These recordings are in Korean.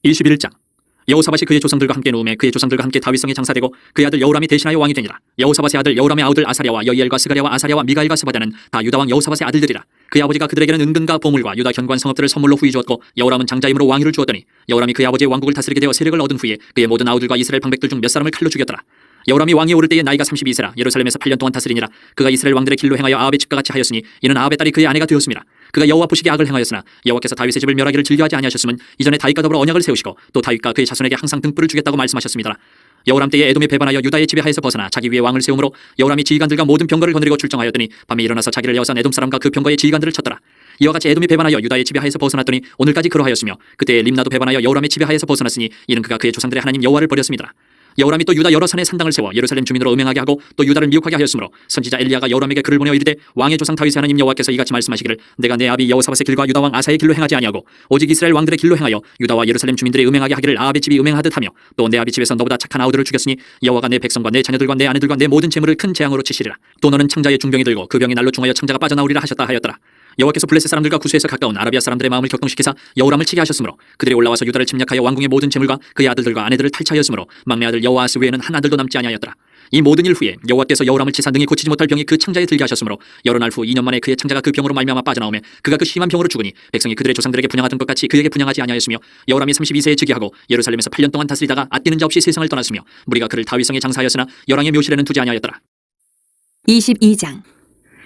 21장. 여호사밧이 그의 조상들과 함께 누움에 그의 조상들과 함께 다윗성에 장사되고 그의 아들 여호람이 대신하여 왕이 되니라. 여호사밧의 아들 여호람의 아우들 아사랴와 여이엘과 스가랴와 아사랴와 미가엘과 스바랴는 다 유다 왕 여호사밧의 아들들이라. 그의 아버지가 그들에게는 은근과 보물과 유다 현관 성읍들을 선물로 후히 주었고 여호람은 장자임으로 왕위를 주었더니 여호람이 그의 아버지의 왕국을 다스리게 되어 세력을 얻은 후에 그의 모든 아우들과 이스라엘 방백들 중 몇 사람을 칼로 죽였더라. 여호람이 왕위에 오를 때에 나이가 32세라 예루살렘에서 8년 동안 다스리니라. 그가 이스라엘 왕들의 길로 행하여 아합의 집과 같이 하였으니 이는 아합의 딸이 그의 아내가 되었음이라. 그가 여호와 보시기에 악을 행하였으나 여호와께서 다윗의 집을 멸하기를 즐겨하지 아니하셨으면 이전에 다윗과 더불어 언약을 세우시고 또 다윗과 그의 자손에게 항상 등불을 주겠다고 말씀하셨습니다. 여호람 때에 에돔이 배반하여 유다의 지배하에서 벗어나 자기 위에 왕을 세우므로 여호람이 지휘관들과 모든 병거를 거느리고 출정하였더니 밤에 일어나서 자기를 에워싼 에돔 사람과 그 병거의 지휘관들을 쳤더라. 이와 같이 에돔이 배반하여 유다의 지배하에서 벗어났더니 오늘까지 그러하였으며 그때에 림나도 배반하여 여호람의 지배하에서 벗어났으니 이는 그가 그의 조상들의 하나님 여호와를 버렸습니다. 여호람이 또 유다 여러 산에 산당을 세워 예루살렘 주민으로 음행하게 하고 또 유다를 미혹하게 하였으므로 선지자 엘리야가 여호람에게 글을 보내어 이르되 왕의 조상 다윗의 하나님 여호와께서 이같이 말씀하시기를 내가 내 아비 여호사밧의 길과 유다 왕 아사의 길로 행하지 아니하고 오직 이스라엘 왕들의 길로 행하여 유다와 예루살렘 주민들이 음행하게 하기를 아합의 집이 음행하듯 하며 또 내 아비 집에서 너보다 착한 아우들을 죽였으니 여호와가 내 백성과 내 자녀들과 내 아내들과 내 모든 재물을 큰 재앙으로 치시리라. 또 너는 창자의 중병이 들고 그 병이 날로 중하여 창자가 빠져나오리라 하셨다 하였더라. 여호와께서 블레셋 사람들과 구스에서 가까운 아라비아 사람들의 마음을 격동시키사 여호람을 치게 하셨으므로 그들이 올라와서 유다를 침략하여 왕궁의 모든 재물과 그의 아들들과 아내들을 탈취하였으므로 막내 아들 여호아스 외에는 한 아들도 남지 아니하였더라. 이 모든 일 후에 여호와께서 여호람을 치사 능히 고치지 못할 병이 그 창자에 들게 하셨으므로 여러 날 후 2년 만에 그의 창자가 그 병으로 말미암아 빠져나오매 그가 그 심한 병으로 죽으니 백성이 그들의 조상들에게 분향하던 것 같이 그에게 분향하지 아니하였으며 여호람이 32세에 즉위하고 예루살렘에서 8년 동안 다스리다가 앗디는 자 없이 세상을 떠났으며 무리가 그를 다윗성에 장사하였으나 열왕의 묘실에는 두지 아니하였더라. 22장.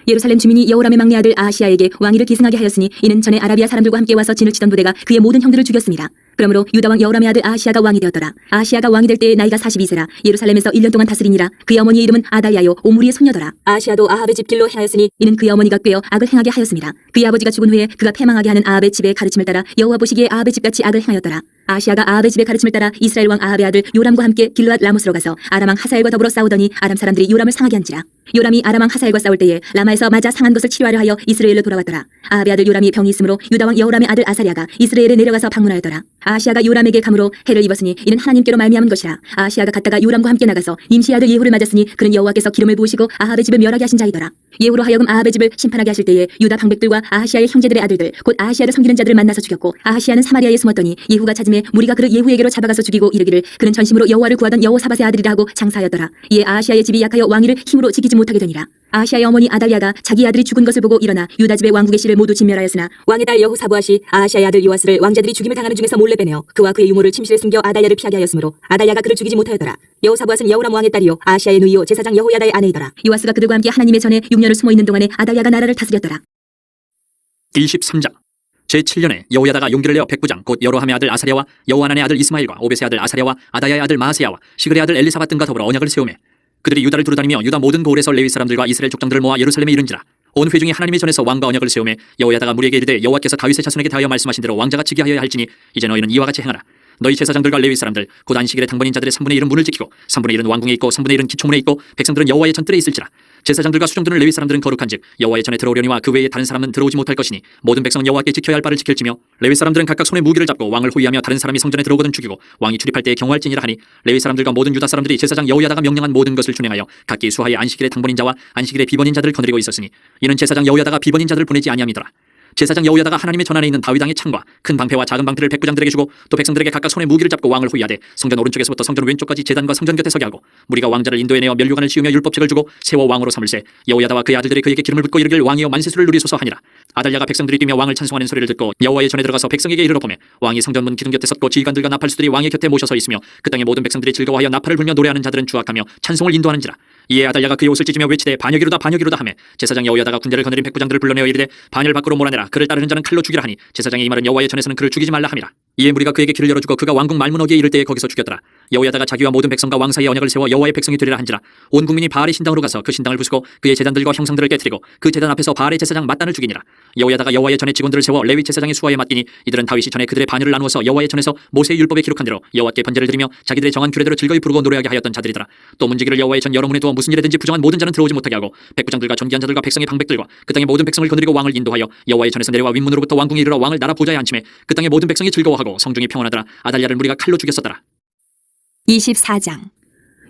예루살렘 주민이 여호람의 막내 아들 아하시야에게 왕위를 계승하게 하였으니 이는 전에 아라비아 사람들과 함께 와서 진을 치던 부대가 그의 모든 형들을 죽였습니다. 그러므로 유다 왕 여호람의 아들 아하시야가 왕이 되었더라. 아하시야가 왕이 될 때에 나이가 42세라 예루살렘에서 1년 동안 다스리니라. 그의 어머니의 이름은 아달랴요 오므리의 손녀더라. 아하시야도 아합의 집 길로 행하였으니 이는 그의 어머니가 꾀어 악을 행하게 하였습니다. 그의 아버지가 죽은 후에 그가 패망하게 하는 아합의 집의 가르침을 따라 여호와 보시기에 아합의 집같이 악을 행하였더라. 아하시야가 아합의 집의 가르침을 따라 이스라엘 왕 아합의 아들 요람과 함께 길르앗 라모스로 가서 아람 왕 하사엘과 더불어 싸우더니 아람 사람들이 요람을 상하게 한지라. 요람이 아람 왕 하사엘과 싸울 때에 라마에서 맞아 상한 것을 치료하려 하여 이스라엘로 돌아왔더라. 아합의 아들 요람이 병이 있으므로 유다 왕 여호람의 아들 아사랴가 이스라엘에 내려가서 방문하였더라. 아하시야가 요람에게 감으로 해를 입었으니 이는 하나님께로 말미암은 것이라. 아하시야가 갔다가 요람과 함께 나가서 임시의 아들 예후를 맞았으니 그는 여호와께서 기름을 부으시고 아합의 집을 멸하게 하신 자이더라. 예후로 하여금 아합의 집을 심판하게 하실 때에 유다 방백들과 아하시야의 형제들의 아들들 곧 아하시야를 섬기는 자들을 만나서 죽였고 아하시야는 사마리아에 숨었더니 예후가 찾음에 무리가 그를 예후에게로 잡아가서 죽이고 이르기를 그는 전심으로 여호와를 구하던 여호사밧의 아들이라 하고 장사하였더라. 이에 아하시야의 집이 약하여 왕위를 힘으로 지키지 못하게 되니라. 아하시야의 어머니 아달랴가 자기 아들이 죽은 것을 보고 일어나 유다 집의 왕국의 씨를 모두 진멸하였으나 왕의 딸 여호사부앗이 아하시야의 아들 요아스를 왕자들이 죽임을 당하는 중에서 몰래 빼내어 그와 그의 유모를 침실에 숨겨 아달랴를 피하게 하였으므로 아달랴가 그를 죽이지 못하였더라. 여호사부앗은 여호람 왕의 딸이요 아하시야의 누이요 제사장 여호야다의 아내이더라. 요아스가 그들과 함께 하나님의 전에 6년을 숨어 있는 동안에 아달랴가 나라를 다스렸더라. 23장. 제7년에 여호야다가 용기를 내어 백부장 곧 여로함의 아들 아사랴와 여호하난의 아들 이스마엘과 오벳의 아들 아사랴와 아다야의 아들 마아세야와 시그의 아들 엘리사밧 등과 더불어 언약을 세우매 그들이 유다를 두루다니며 유다 모든 고을에서 레위 사람들과 이스라엘 족장들을 모아 예루살렘에 이른지라. 온 회중이 하나님의 전에서 왕과 언약을 세우매 여호야다가 무리에게 이르되 여호와께서 다윗의 자손에게 대하여 말씀하신 대로 왕자가 즉위하여야 할지니 이제 너희는 이와 같이 행하라. 너희 제사장들과 레위 사람들 곧 안식일의 당번인 자들의 3분의 1은 문을 지키고 3분의 1은 왕궁에 있고 3분의 1은 기초문에 있고 백성들은 여호와의 전뜰에 있을지라. 제사장들과 수종들은 레위 사람들은 거룩한즉 여호와의 전에 들어오려니와 그 외에 다른 사람은 들어오지 못할 것이니 모든 백성은 여호와께 지켜야 할 바를 지킬지며 레위 사람들은 각각 손에 무기를 잡고 왕을 호위하며 다른 사람이 성전에 들어오거든 죽이고 왕이 출입할 때에 경호할지니라 하니 레위 사람들과 모든 유다 사람들이 제사장 여호야다가 명령한 모든 것을 준행하여 각기 수하의 안식일의 당번인 자와 안식일의 비번인 자들을 거느리고 있었으니 이는 제사장 여호야다가 비번인 자들을 보내지 아니함이더라. 제사장 여호야다가 하나님의 전안에 있는 다윗왕의 창과 큰 방패와 작은 방패를 백부장들에게 주고 또 백성들에게 각각 손에 무기를 잡고 왕을 호위하되 성전 오른쪽에서부터 성전 왼쪽까지 제단과 성전 곁에 서게 하고 무리가 왕자를 인도해내어 면류관을 씌우며 율법책을 주고 세워 왕으로 삼을세 여호야다와 그의 아들들이 그에게 기름을 붓고 이르길 왕이여 만세수를 누리소서 하니라. 아달랴가 백성들이 뛰며 왕을 찬송하는 소리를 듣고 여호와의 전에 들어가서 백성에게 이르러 보매 왕이 성전문 기둥 곁에 섰고 지휘관들과 나팔수들이 왕의 곁에 모셔서 있으며 그 땅의 모든 백성들이 즐거워하여 나팔을 불며 노래하는 자들은 주악하며 찬송을 인도하는지라. 이에 아달랴가 그의 옷을 찢으며 외치되 반역이로다 반역이로다 하매 제사장 여호야다가 군대를 거느린 백부장들을 불러내어 이르되 반열 밖으로 몰아내라. 그를 따르는 자는 칼로 죽이라 하니 제사장의 이 말은 여호와의 전에서는 그를 죽이지 말라 함이라. 이에 무리가 그에게 길을 열어주고 그가 왕궁 말문어기에 이를 때에 거기서 죽였더라. 여호야다가 자기와 모든 백성과 왕 사이에 언약을 세워 여호와의 백성이 되리라 한지라. 온 국민이 바알의 신당으로 가서 그 신당을 부수고 그의 제단들과 형상들을 깨뜨리고 그 제단 앞에서 바알의 제사장 맏단을 죽이니라. 여호야다가 여호와의 전에 직원들을 세워 레위 제사장의 수하에 맡기니 이들은 다윗이 전에 그들의 반열을 나누어서 여호와의 전에서 모세의 율법에 기록한 대로 여호와께 번제를 드리며 자기들의 정한 규례대로 즐거이 부르고 노래하게 하였던 자들이더라. 또 문지기를 여호와의 전 여러 문에 두어 무슨 일에든지 부정한 모든 자는 들어오지 못하게 하고 백부장들과 존귀한 자들과 백성의 방백들과 그 땅의 모든 백성을 거느리고 왕을 인도하여 여호와의 전에서 내려와 윗문으로부터 왕궁에 이르러 왕을 나라 보좌에 앉히매 그 땅의 모든 백성이 즐거워하고 성중이 평안하더라. 아달랴를 무리가 칼로 죽였었더라. 24장.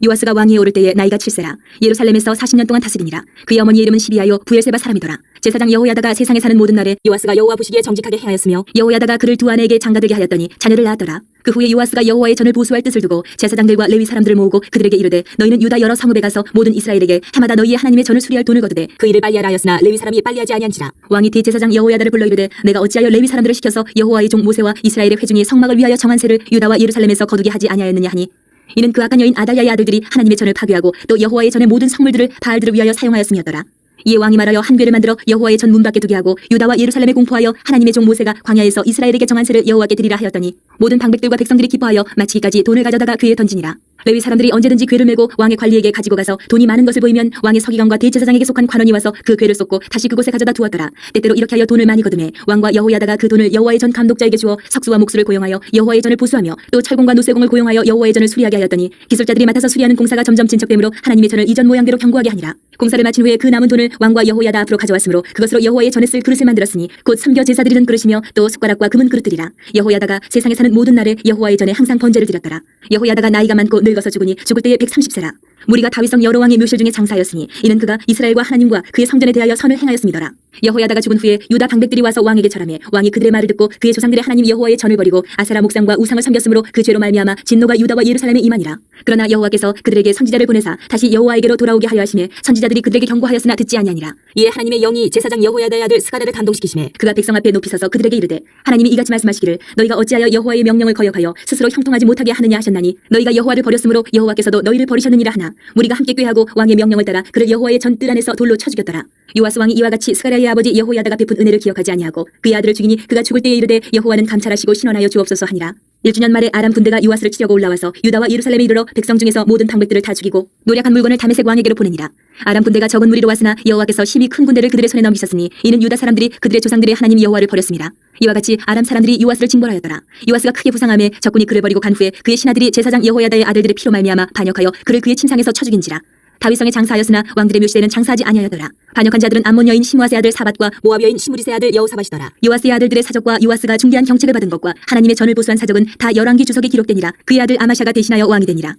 요아스가 왕위에 오를 때에 나이가 7세라 예루살렘에서 40년 동안 다스리니라. 그의 어머니의 이름은 시비아요 부엘세바 사람이더라. 제사장 여호야다가 세상에 사는 모든 날에 요아스가 여호와 보시기에 정직하게 행하였으며 여호야다가 그를 두 아내에게 장가들게 하였더니 자녀를 낳았더라. 그 후에 요아스가 여호와의 전을 보수할 뜻을 두고 제사장들과 레위 사람들을 모으고 그들에게 이르되 너희는 유다 여러 성읍에 가서 모든 이스라엘에게 해마다 너희의 하나님의 전을 수리할 돈을 거두되 그 일을 빨리하라 하였으나 레위 사람이 빨리하지 아니한지라. 왕이 대제사장 여호야다를 불러 이르되 내가 어찌하여 레위 사람들을 시켜서 여호와의 종 모세와 이스라엘의 회중이 성막을 위하여 정한 세를 유다와 예루살렘에서 거두게 하지 아니하였느냐 하니 이는 그 악한 여인 아다야의 아들들이 하나님의 전을 파괴하고 또 여호와의 전의 모든 성물들을 바알들을 위하여 사용하였음이었더라. 이에 왕이 말하여 한 궤를 만들어 여호와의 전 문 밖에 두게 하고 유다와 예루살렘에 공포하여 하나님의 종 모세가 광야에서 이스라엘에게 정한 세를 여호와께 드리라 하였더니 모든 방백들과 백성들이 기뻐하여 마치기까지 돈을 가져다가 그에 던지니라. 레위 사람들이 언제든지 궤를 메고 왕의 관리에게 가지고 가서 돈이 많은 것을 보이면 왕의 서기관과 대제사장에게 속한 관원이 와서 그 궤를 쏟고 다시 그곳에 가져다 두었더라. 때때로 이렇게 하여 돈을 많이 거두매 왕과 여호야다가 그 돈을 여호와의 전 감독자에게 주어 석수와 목수를 고용하여 여호와의 전을 보수하며 또 철공과 노쇠공을 고용하여 여호와의 전을 수리하게 하였더니 기술자들이 맡아서 수리하는 공사가 점점 진척되므로 하나님의 전을 이전 모양대로 견고하게 하니라. 공사를 마친 후에 그 남은 돈을 왕과 여호야다 앞으로 가져왔으므로 그것으로 여호와의 전에 쓸 그릇을 만들었으니 곧 섬겨 제사드리 던 그릇이며 또 숟가락과 금은 그릇들이라. 여호야다가 세상에 사는 모든 날에 여호와의 전에 항상 번제를 드렸더라. 여호야다가 나이가 많고 늙어서 죽으니 죽을 때에 130세라. 무리가 다윗성 여러 왕의 묘실 중에 장사였으니 이는 그가 이스라엘과 하나님과 그의 성전에 대하여 선을 행하였음이더라. 여호야다가 죽은 후에 유다 방백들이 와서 왕에게 절하매 왕이 그들의 말을 듣고 그의 조상들의 하나님 여호와의 전을 버리고 아세라 목상과 우상을 섬겼으므로 그 죄로 말미암아 진노가 유다와 예루살렘에 임하니라. 그러나 여호와께서 그들에게 선지자를 보내사 다시 여호와에게로 돌아오게 하려 하시매 선지자들이 그들에게 경고하였으나 듣지 아니하니라. 이에 하나님의 영이 제사장 여호야다의 아들 스가랴를 단동시키시매 그가 백성 앞에 높이 서서 그들에게 이르되 하나님이 이같이 말씀하시기를 너희가 어찌하여 여호와의 명령을 거역하여 스스로 형통하지 못하게 하느냐 하셨나니 너희가 여호와를 버렸으므로 여호와께서도 너희를 버리셨느니라 하나 무리가 함께 꾀하고 왕의 명령을 따라 그를 여호와의 전 뜰 안에서 돌로 쳐 죽였더라. 요아스 왕이 이와 같이 스가랴의 아버지 여호야다가 베푼 은혜를 기억하지 아니하고 그의 아들을 죽이니 그가 죽을 때에 이르되 여호와는 감찰하시고 신원하여 주옵소서 하니라. 1주년 말에 아람 군대가 요아스를 치려고 올라와서 유다와 예루살렘에 이르러 백성 중에서 모든 방백들을 다 죽이고 노략한 물건을 다메섹 왕에게로 보내니라. 아람 군대가 적은 무리로 왔으나 여호와께서 심히 큰 군대를 그들의 손에 넘기셨으니 이는 유다 사람들이 그들의 조상들의 하나님 여호와를 버렸습니다. 이와 같이 아람 사람들이 요아스를 징벌하였더라. 요아스가 크게 부상하며 적군이 그를 버리고 간 후에 그의 신하들이 제사장 여호야다의 아들들의 피로 말미암아 반역하여 그를 그의 침상에서 쳐 죽인지라. 다윗성에 장사하였으나 왕들의 묘실에는 장사하지 아니하였더라. 반역한 자들은 암몬 여인 시므아스의 아들 사밧과 모압 여인 시므리스의 아들 여호사밧이더라. 요아스의 아들들의 사적과 요아스가 중대한 경책을 받은 것과 하나님의 전을 보수한 사적은 다 열왕기 주석에 기록되니라. 그의 아들 아마샤가 대신하여 왕이 되니라.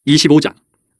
25장.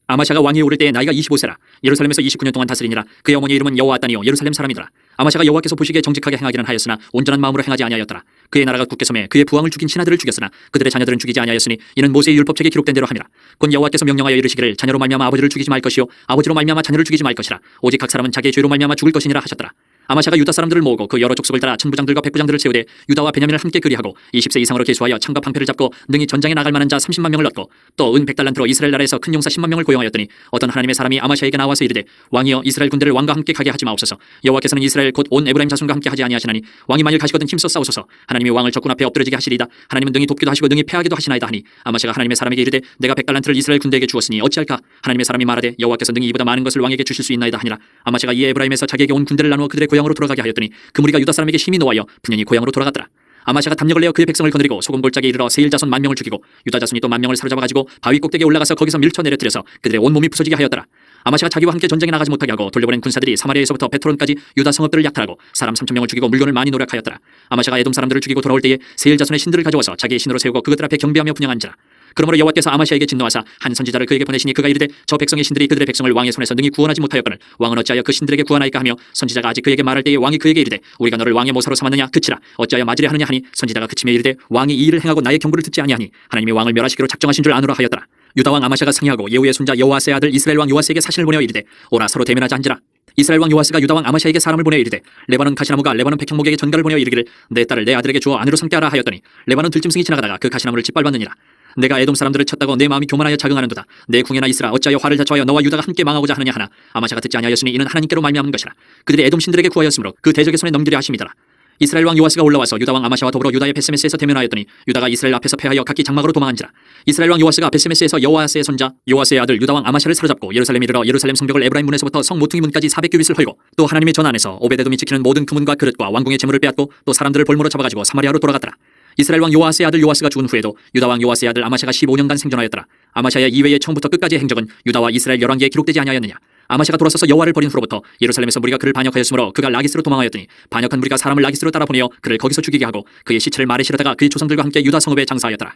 아마샤가 왕위에 오를 때에 나이가 25세라. 예루살렘에서 29년 동안 다스리니라. 그의 어머니 이름은 여호아따니요 예루살렘 사람이더라. 아마샤가 여호와께서 보시기에 정직하게 행하기는 하였으나 온전한 마음으로 행하지 아니하였더라. 그의 나라가 굳게 섬에 그의 부왕을 죽인 신하들을 죽였으나 그들의 자녀들은 죽이지 아니하였으니 이는 모세의 율법책에 기록된 대로 함이라. 곧 여호와께서 명령하여 이르시기를 자녀로 말미암아 아버지를 죽이지 말 것이요 아버지로 말미암아 자녀를 죽이지 말 것이라. 오직 각 사람은 자기의 죄로 말미암아 죽을 것이니라 하셨더라. 아마샤가 유다 사람들을 모으고 그 여러 족속을 따라 천부장들과 백부장들을 세우되 유다와 베냐민을 함께 그리하고 20세 이상으로 계수하여 창과 방패를 잡고 능히 전장에 나갈 만한 자 30만 명을 얻고 또 은 100달란트로 이스라엘 나라에서 큰 용사 10만 명을 고용하였더니 어떤 하나님의 사람이 아마샤에게 나와서 이르되 왕이여 이스라엘 군대를 왕과 함께 가게 하지 마옵소서. 여호와께서는 이스라엘 곧 온 에브라임 자손과 함께 하지 아니하시나니 왕이 만일 가시거든 힘써 싸우소서. 하나님이 왕을 적군 앞에 엎드러지게 하시리이다. 하나님은 능히 돕기도 하시고 능히 패하기도 하시나이다 하니 아마샤가 하나님의 사람에게 이르되 내가 100달란트를 이스라엘 군대에게 주었으니 어찌할까. 하나님의 사람이 말하되 여호와께서 능히 이보다 많은 것을 왕에게 주실 수 있나이다 하니라. 아마샤가 이에 에브라임에서 자기에게 온 군대를 나누어 그들의 고향으로 돌아가게 하였더니 그 무리가 유다 사람에게 심히 노하여 분연히 고향으로 돌아갔더라. 아마샤가 담력을 내어 그의 백성을 거느리고 소금 골짜기에 이르러 세일 자손 10,000명을 죽이고 유다 자손이 또 10,000명을 사로잡아 가지고 바위 꼭대기에 올라가서 거기서 밀쳐 내려뜨려서 그들의 온 몸이 부서지게 하였더라. 아마샤가 자기와 함께 전쟁에 나가지 못하게 하고 돌려보낸 군사들이 사마리아에서부터 베트론까지 유다 성읍들을 약탈하고 사람 3,000명을 죽이고 물건을 많이 노력하였더라. 아마샤가 에돔 사람들을 죽이고 돌아올 때에 세일 자손의 신들을 가져와서 자기의 신으로 세우고 그것들 앞에 경배하며 분향한지라. 그러므로 여호와께서 아마샤에게 진노하사 한 선지자를 그에게 보내시니 그가 이르되 저 백성의 신들이 그들의 백성을 왕의 손에서 능히 구원하지 못하였거늘 왕은 어찌하여 그 신들에게 구원하이까 하며 선지자가 아직 그에게 말할 때에 왕이 그에게 이르되 우리가 너를 왕의 모사로 삼았느냐 그치라 어찌하여 맞으려 하느냐 하니 선지자가 그치며 이르되 왕이 이 일을 행하고 나의 경고를 듣지 아니하니 하나님이 왕을 멸하시기로 작정하신 줄 아노라 하였더라. 유다왕 아마샤가 상의하고 예후의 손자 여호아스의 아들 이스라엘 왕 요아스에게 사신을 보내어 이르되 오라 서로 대면하자 한지라. 이스라엘 왕 요아스가 유다왕 아마샤에게 사람을 보내어 이르되 레바논 가시나무가 레바논 백향목에게 전가를 보내어 이르기를 내 딸을 내 아들에게 주어 아내로 삼게 하라 하였더니 레바논 들짐승이 지나가다가 그 가시나무를 짓밟았느니라. 내가 에돔 사람들을 쳤다고 내 마음이 교만하여 자긍하는도다. 내 궁에나 있으라 어찌하여 화를 자초하여 너와 유다가 함께 망하고자 하느냐 하나 아마샤가 듣지 아니하였으니 이는 하나님께로 말미암은 것이라. 그들이 에돔 신들에게 구하였으므로 그 대적의 손에 넘기려 하심이더라. 이스라엘 왕 요아스가 올라와서 유다 왕 아마샤와 더불어 유다의 베스메스에서 대면하였더니 유다가 이스라엘 앞에서 패하여 각기 장막으로 도망한지라. 이스라엘 왕 요아스가 베스메스에서 여호아스의 손자 요아스의 아들 유다 왕 아마샤를 사로잡고 예루살렘에 이르러 예루살렘 성벽을 에브라임 문에서부터 성 모퉁이 문까지 400규빗을 헐고 또 하나님의 전 안에서 오베데돔이 지키는 모든 금은과 그릇과 왕궁의 재물을 빼앗고 또 사람들을 볼모로 잡아가지고 사마리아로 돌아갔더라. 이스라엘 왕 요아스의 아들 요아스가 죽은 후에도 유다 왕 요아스의 아들 아마샤가 15년간 생존하였더라. 아마샤의 이외의 처음부터 끝까지의 행적은 유다와 이스라엘 열왕기에 기록되지 아니하였느냐. 아마샤가 돌아서서 여호와를 버린 후로부터 예루살렘에서 무리가 그를 반역하였으므로 그가 라기스로 도망하였더니 반역한 무리가 사람을 라기스로 따라 보내어 그를 거기서 죽이게 하고 그의 시체를 말에 실었다가 그의 조상들과 함께 유다 성읍에 장사하였더라.